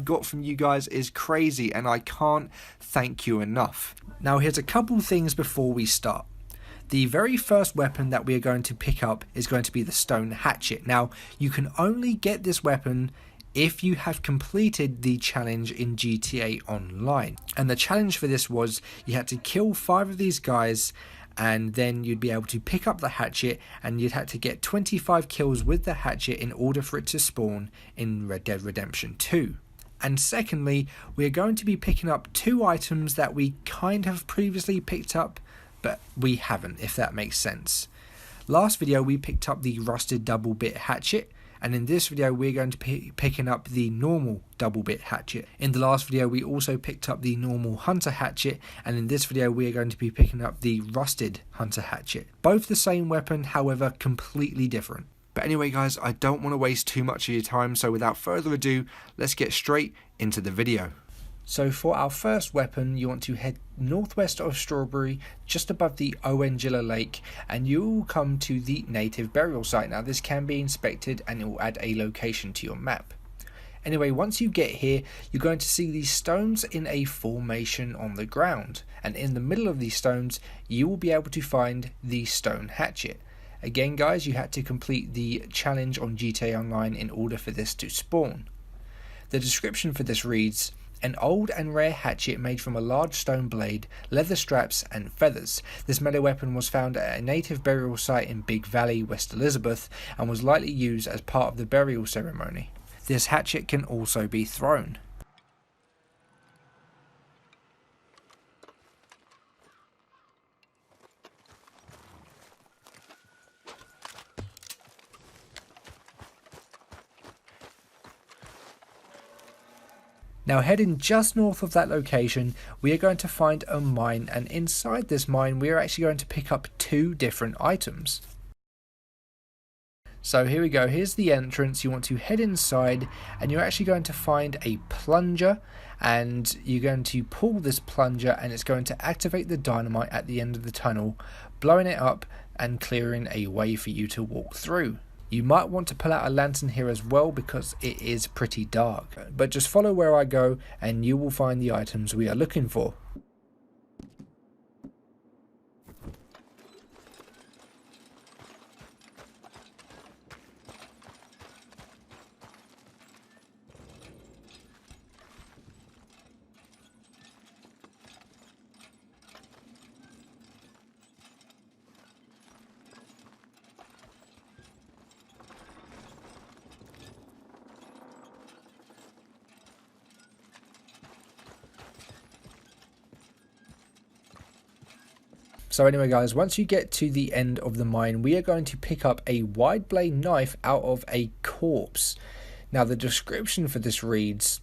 got from you guys is crazy, and I can't thank you enough. Now here's a couple things before we start. The very first weapon that we are going to pick up is going to be the stone hatchet. Now you can only get this weapon if you have completed the challenge in GTA Online, and the challenge for this was you had to kill 5 of these guys, and then you'd be able to pick up the hatchet, and you'd have to get 25 kills with the hatchet in order for it to spawn in Red Dead Redemption 2. And secondly, we are going to be picking up 2 items that we kind of previously picked up, but we haven't, if that makes sense. Last video we picked up the rusted double bit hatchet, and in this video we're going to be picking up the normal double bit hatchet. In the last video we also picked up the normal hunter hatchet, and in this video we are going to be picking up the rusted hunter hatchet. Both the same weapon, however completely different. But anyway guys, I don't want to waste too much of your time, so without further ado, let's get straight into the video. So for our first weapon, you want to head northwest of Strawberry, just above the Owenjilla Lake, and you will come to the native burial site. Now this can be inspected and it will add a location to your map. Anyway, once you get here, you're going to see these stones in a formation on the ground, and in the middle of these stones, you will be able to find the stone hatchet. Again guys, you had to complete the challenge on GTA Online in order for this to spawn. The description for this reads: an old and rare hatchet made from a large stone blade, leather straps and feathers. This melee weapon was found at a native burial site in Big Valley, West Elizabeth, and was likely used as part of the burial ceremony. This hatchet can also be thrown. Now heading just north of that location, we are going to find a mine, and inside this mine we are actually going to pick up 2 different items. So here we go, here's the entrance. You want to head inside and you're actually going to find a plunger, and you're going to pull this plunger and it's going to activate the dynamite at the end of the tunnel, blowing it up and clearing a way for you to walk through. You might want to pull out a lantern here as well because it is pretty dark, but just follow where I go and you will find the items we are looking for. So anyway guys, once you get to the end of the mine, we are going to pick up a wide blade knife out of a corpse. Now the description for this reads: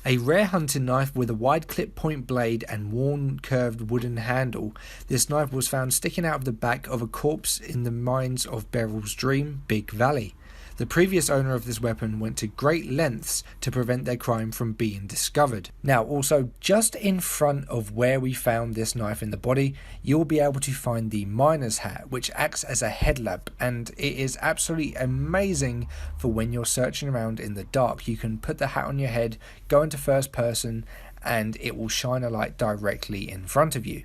a rare hunting knife with a wide clip point blade and worn curved wooden handle. This knife was found sticking out of the back of a corpse in the mines of Beryl's Dream, Big Valley. The previous owner of this weapon went to great lengths to prevent their crime from being discovered. Now also, just in front of where we found this knife in the body, you'll be able to find the miner's hat, which acts as a headlamp, and it is absolutely amazing for when you're searching around in the dark. You can put the hat on your head, go into first person, and it will shine a light directly in front of you.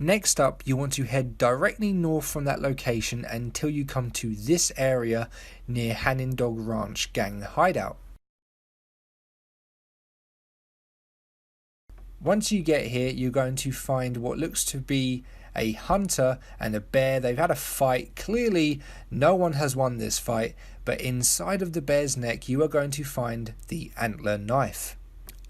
Next up, you want to head directly north from that location until you come to this area near Hanging Dog Ranch gang hideout. Once you get here, you're going to find what looks to be a hunter and a bear. They've had a fight. Clearly, no one has won this fight, but inside of the bear's neck, you are going to find the Antler Knife.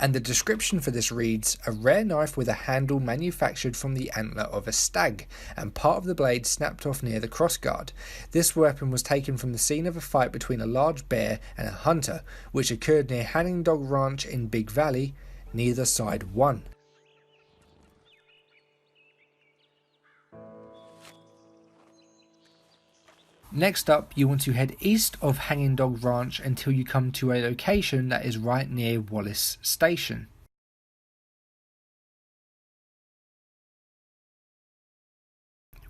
And the description for this reads: a rare knife with a handle manufactured from the antler of a stag, and part of the blade snapped off near the crossguard. This weapon was taken from the scene of a fight between a large bear and a hunter, which occurred near Hanging Dog Ranch in Big Valley. Neither side won. Next up, you want to head east of Hanging Dog Ranch until you come to a location that is right near Wallace Station.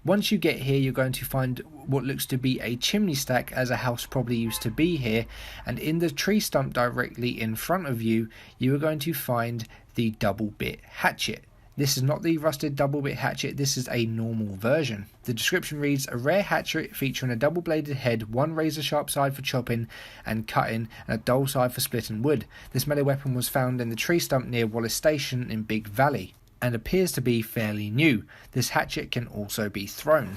Once you get here, you're going to find what looks to be a chimney stack, as a house probably used to be here, and in the tree stump directly in front of you, you are going to find the double bit hatchet. This is not the rusted double bit hatchet, this is a normal version. The description reads, a rare hatchet featuring a double bladed head, one razor sharp side for chopping and cutting, and a dull side for splitting wood. This melee weapon was found in the tree stump near Wallace Station in Big Valley, and appears to be fairly new. This hatchet can also be thrown.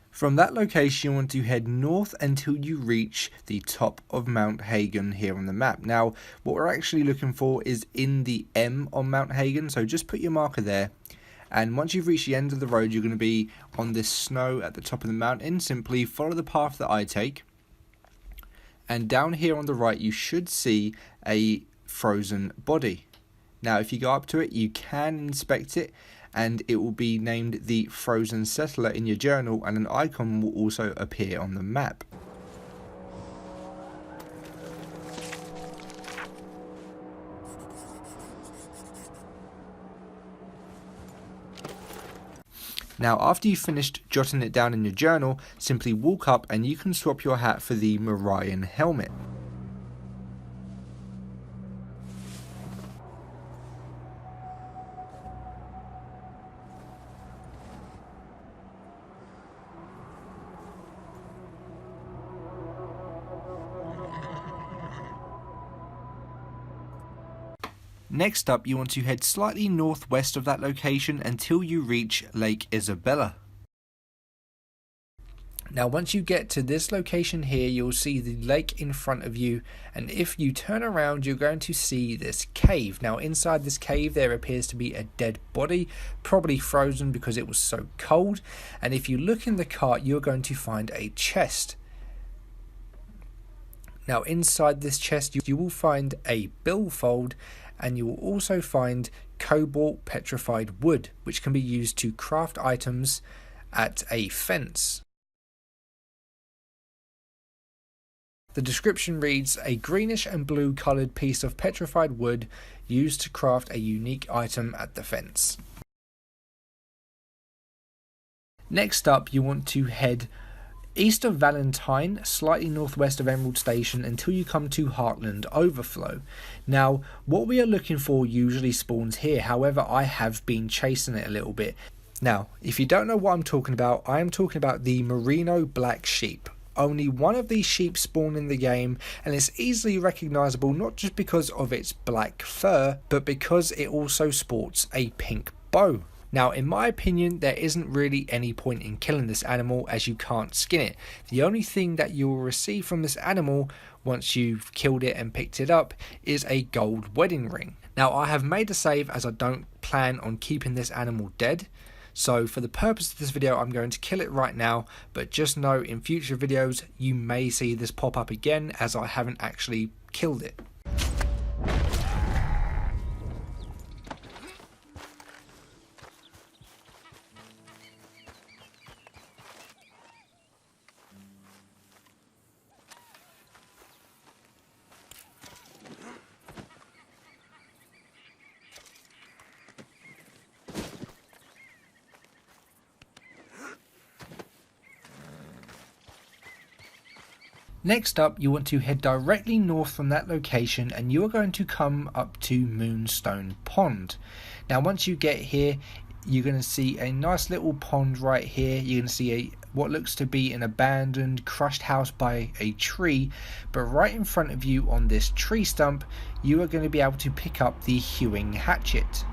From that location, you want to head north until you reach the top of Mount Hagen here on the map. Now, what we're actually looking for is in the M on Mount Hagen, so just put your marker there. And once you've reached the end of the road, you're going to be on this snow at the top of the mountain. Simply follow the path that I take. And down here on the right, you should see a frozen body. Now, if you go up to it, you can inspect it, and it will be named the Frozen Settler in your journal, and an icon will also appear on the map. Now, after you've finished jotting it down in your journal, simply walk up and you can swap your hat for the Morion Helmet. Next up, you want to head slightly northwest of that location until you reach Lake Isabella. Now, once you get to this location here, you'll see the lake in front of you, and if you turn around, you're going to see this cave. Now, inside this cave, there appears to be a dead body, probably frozen because it was so cold, and if you look in the cart, you're going to find a chest. Now, inside this chest, you will find a billfold, and you will also find Cobalt petrified wood, which can be used to craft items at a fence. The description reads, a greenish and blue coloured piece of petrified wood used to craft a unique item at the fence. Next up, you want to head east of Valentine, slightly northwest of Emerald Station, until you come to Heartland Overflow. Now, what we are looking for usually spawns here, however I have been chasing it a little bit. Now, if you don't know what I'm talking about, I am talking about the Merino black sheep. Only one of these sheep spawn in the game, and it's easily recognisable not just because of its black fur, but because it also sports a pink bow. Now, in my opinion, there isn't really any point in killing this animal as you can't skin it. The only thing that you will receive from this animal once you've killed it and picked it up is a gold wedding ring. Now, I have made a save as I don't plan on keeping this animal dead. So for the purpose of this video, I'm going to kill it right now, but just know in future videos you may see this pop up again as I haven't actually killed it. Next up, you want to head directly north from that location, and you are going to come up to Moonstone Pond. Now, once you get here, you're going to see a nice little pond right here. You're going to see what looks to be an abandoned, crushed house by a tree, but right in front of you on this tree stump, you are going to be able to pick up the Hewing Hatchet.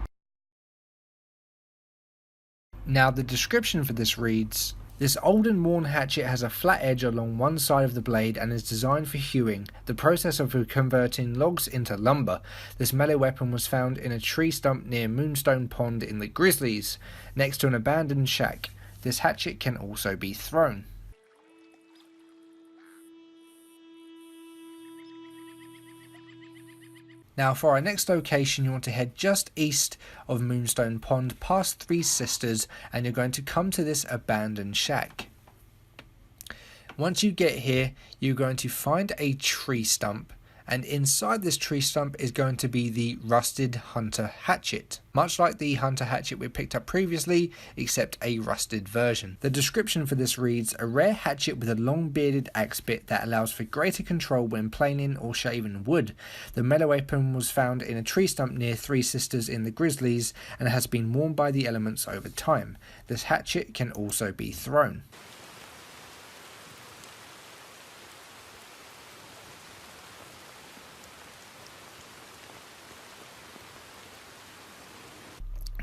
Now, the description for this reads, this old and worn hatchet has a flat edge along one side of the blade and is designed for hewing, the process of converting logs into lumber. This melee weapon was found in a tree stump near Moonstone Pond in the Grizzlies, next to an abandoned shack. This hatchet can also be thrown. Now, for our next location, you want to head just east of Moonstone Pond, past Three Sisters, and you're going to come to this abandoned shack. Once you get here, you're going to find a tree stump, And inside this tree stump is going to be the rusted hunter hatchet, much like the hunter hatchet we picked up previously, except a rusted version. The description for this reads, a rare hatchet with a long bearded axe bit that allows for greater control when planing or shaving wood. The melee weapon was found in a tree stump near Three Sisters in the Grizzlies and has been worn by the elements over time. This hatchet can also be thrown.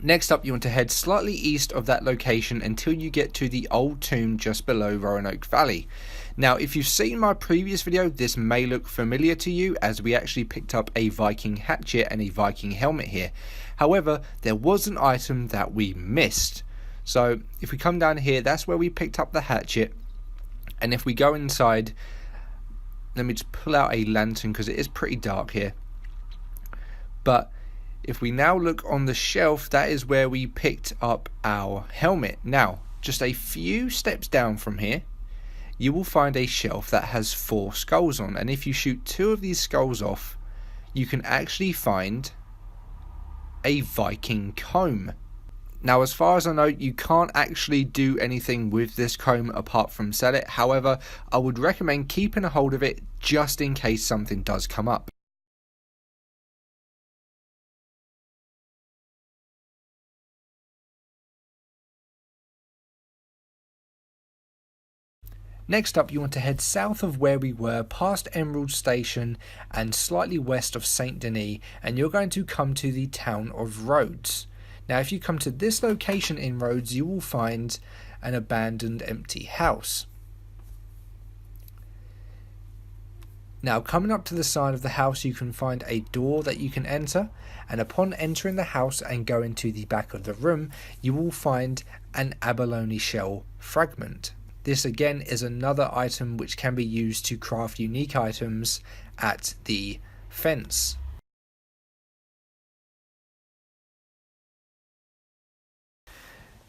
Next up, you want to head slightly east of that location until you get to the old tomb just below Roanoke Valley. Now, if you've seen my previous video, this may look familiar to you, as we actually picked up a Viking Hatchet and a Viking Helmet here. However, there was an item that we missed. So, if we come down here, that's where we picked up the hatchet. And if we go inside, let me just pull out a lantern because it is pretty dark here. But if we now look on the shelf, that is where we picked up our helmet. Now, just a few steps down from here, you will find a shelf that has 4 skulls on. And if you shoot 2 of these skulls off, you can actually find a Viking comb. Now, as far as I know, you can't actually do anything with this comb apart from sell it. However, I would recommend keeping a hold of it just in case something does come up. Next up, you want to head south of where we were, past Emerald Station and slightly west of Saint Denis, and you're going to come to the town of Rhodes. Now, if you come to this location in Rhodes, you will find an abandoned empty house. Now, coming up to the side of the house, you can find a door that you can enter, and upon entering the house and going to the back of the room, you will find an abalone shell fragment. This again is another item which can be used to craft unique items at the fence.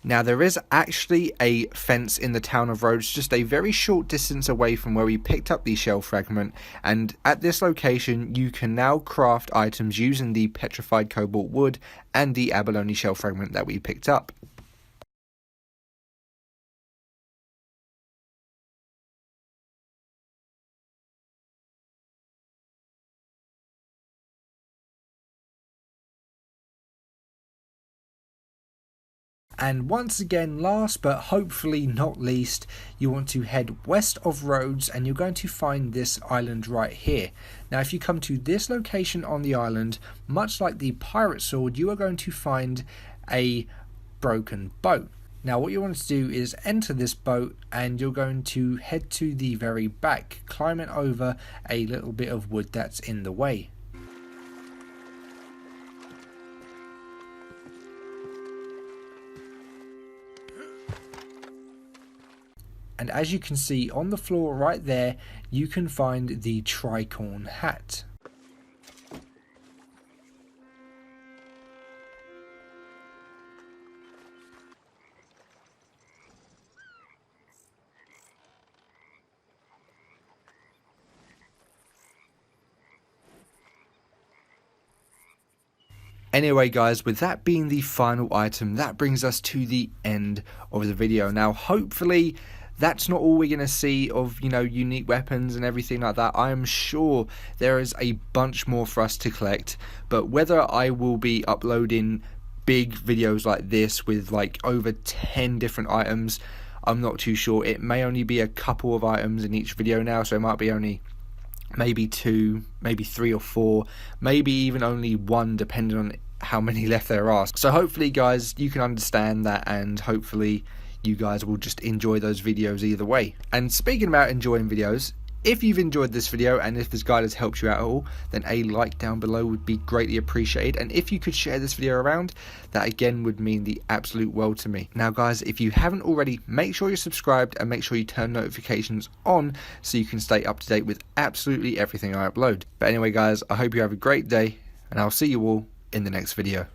Now, there is actually a fence in the town of Rhodes, just a very short distance away from where we picked up the shell fragment, and at this location you can now craft items using the petrified cobalt wood and the abalone shell fragment that we picked up. And once again, last but hopefully not least, you want to head west of Rhodes and you're going to find this island right here. Now, if you come to this location on the island, much like the pirate sword, you are going to find a broken boat. Now, what you want to do is enter this boat and you're going to head to the very back, climbing over a little bit of wood that's in the way. And as you can see on the floor right there, you can find the Tricorn Hat. Anyway guys, with that being the final item, that brings us to the end of the video. Now, hopefully that's not all we're going to see of, unique weapons and everything like that. I am sure there is a bunch more for us to collect, but whether I will be uploading big videos like this with like over 10 different items, I'm not too sure. It may only be a couple of items in each video now, so it might be only maybe 2, maybe 3 or 4, maybe even only 1, depending on how many left there are. So hopefully guys, you can understand that, and hopefully you guys will just enjoy those videos either way. And speaking about enjoying videos, if you've enjoyed this video and if this guide has helped you out at all, then a like down below would be greatly appreciated, and if you could share this video around, that again would mean the absolute world to me. Now guys, if you haven't already, make sure you're subscribed and make sure you turn notifications on so you can stay up to date with absolutely everything I upload. But anyway guys, I hope you have a great day, and I'll see you all in the next video.